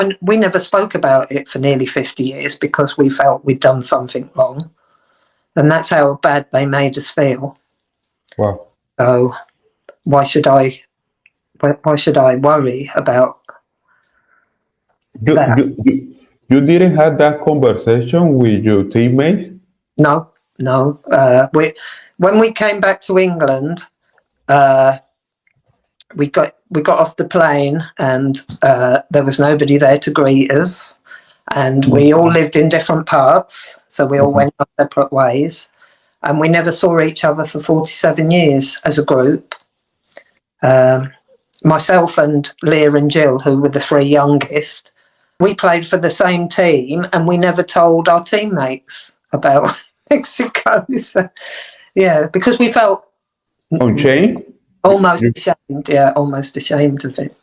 And we never spoke about it for nearly 50 years because we felt we'd done something wrong. And that's how bad they made us feel. Wow. So why should I worry about that? You didn't have that conversation with your teammates? No. When we came back to England, we got off the plane, and there was nobody there to greet us, and we all lived in different parts, so we all went our separate ways, and we never saw each other for 47 years as a group. Myself and Leah and Jill, who were the three youngest, we played for the same team, and we never told our teammates about Mexico. So, yeah, because we felt Unchained? almost ashamed. Yeah, almost ashamed of it.